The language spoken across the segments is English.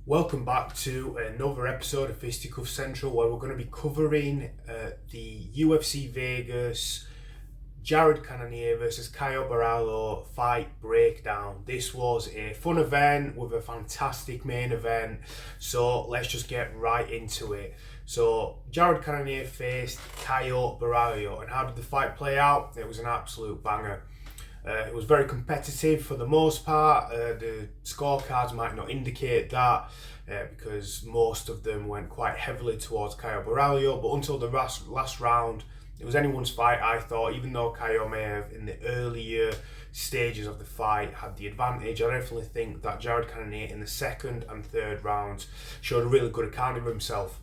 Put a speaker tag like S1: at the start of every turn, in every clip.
S1: Welcome back to another episode of Fisticuff Central, where we're going to be covering the UFC Vegas Cannonier versus Caio Barralho fight breakdown. This was a fun event with a fantastic main event, so let's just get right into it. So Cannonier faced Caio Barralho, and how did the fight play out? It was an absolute banger. It was very competitive for the most part. The scorecards might not indicate that because most of them went quite heavily towards Caio Barralho, but until the last round, it was anyone's fight, I thought. Even though Caio may have, in the earlier stages of the fight, had the advantage, I definitely think that Cannonier in the second and third rounds showed a really good account of himself.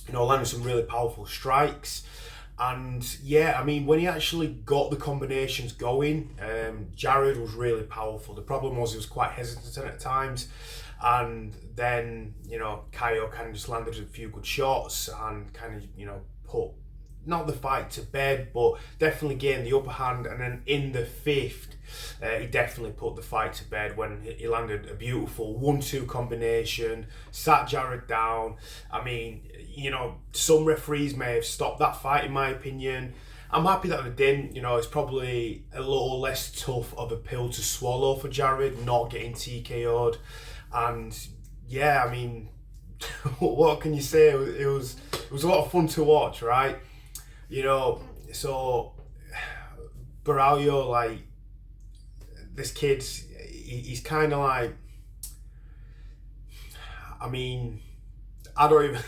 S1: Landing some really powerful strikes. And yeah, I mean, when he actually got the combinations going, Jared was really powerful. The problem was he was quite hesitant at times. And then, Caio kind of just landed a few good shots and kind of, put not the fight to bed, but definitely gained the upper hand. And then in the fifth, he definitely put the fight to bed when he landed a beautiful 1-2 combination, sat Jared down. I mean, some referees may have stopped that fight, in my opinion. I'm happy that they didn't. It's probably a little less tough of a pill to swallow for Jared not getting TKO'd. And yeah, I mean, what can you say? It was a lot of fun to watch, right? So Barralho, like, this kid, he's kind of like, I mean, I don't even.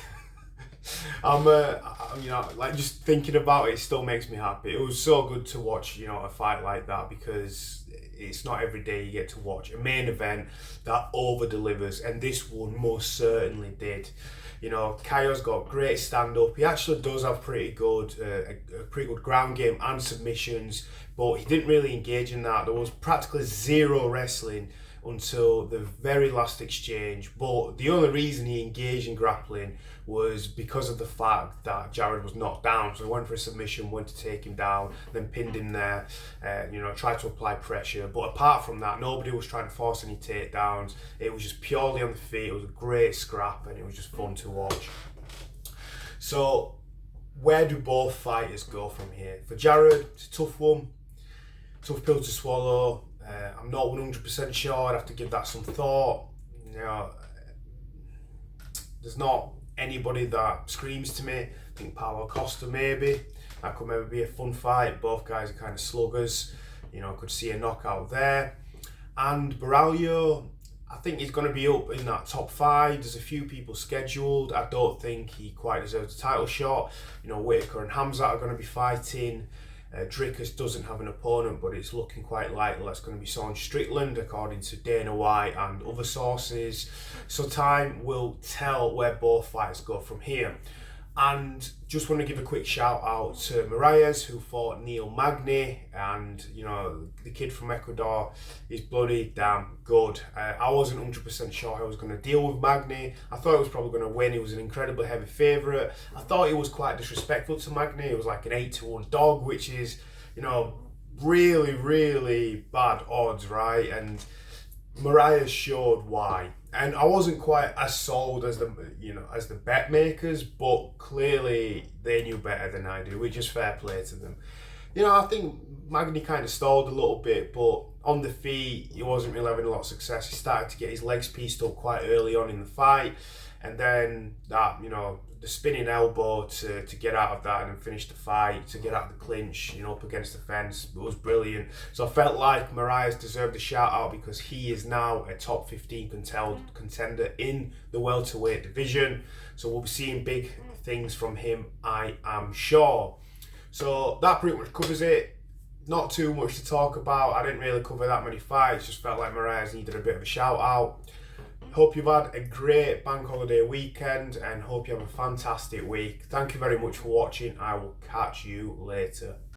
S1: Just thinking about it still makes me happy. It was so good to watch, a fight like that, because it's not every day you get to watch a main event that over delivers, and this one most certainly did. Caio's got great stand up. He actually does have pretty good ground game and submissions, but he didn't really engage in that. There was practically zero wrestling until the very last exchange, but the only reason he engaged in grappling was because of the fact that Jared was knocked down. So he went for a submission, went to take him down, then pinned him there, tried to apply pressure. But apart from that, nobody was trying to force any takedowns. It was just purely on the feet. It was a great scrap, and it was just fun to watch. So where do both fighters go from here? For Jared, it's a tough one, tough pill to swallow. I'm not 100% sure. I'd have to give that some thought. There's not anybody that screams to me. I think Paulo Costa maybe. That could maybe be a fun fight. Both guys are kind of sluggers. Could see a knockout there. And Barralho, I think he's going to be up in that top 5. There's a few people scheduled. I don't think he quite deserves a title shot. Whitaker and Hamzat are going to be fighting. Drickus doesn't have an opponent, but it's looking quite likely that's going to be Sean Strickland, according to Dana White and other sources. So time will tell where both fighters go from here. And just want to give a quick shout out to Moraes, who fought Neil Magny, and the kid from Ecuador is bloody damn good. I wasn't 100% sure how I was going to deal with Magny. I thought he was probably going to win. He was an incredibly heavy favourite. I thought he was quite disrespectful to Magny. It was like an 8-1 dog, which is really, really bad odds, right? And Moraes showed why. And I wasn't quite as sold as the bet makers, but clearly they knew better than I do, which is fair play to them. I think Magny kind of stalled a little bit, but on the feet he wasn't really having a lot of success. He started to get his legs pieced up quite early on in the fight, and then that, the spinning elbow to get out of that and then finish the fight, to get out of the clinch, up against the fence, it was brilliant. So I felt like Moraes deserved a shout out, because he is now a top 15 contender in the welterweight division. So we'll be seeing big things from him, I am sure. So that pretty much covers it. Not too much to talk about. I didn't really cover that many fights. Just felt like Moraes needed a bit of a shout out. Hope you've had a great bank holiday weekend, and hope you have a fantastic week. Thank you very much for watching. I will catch you later.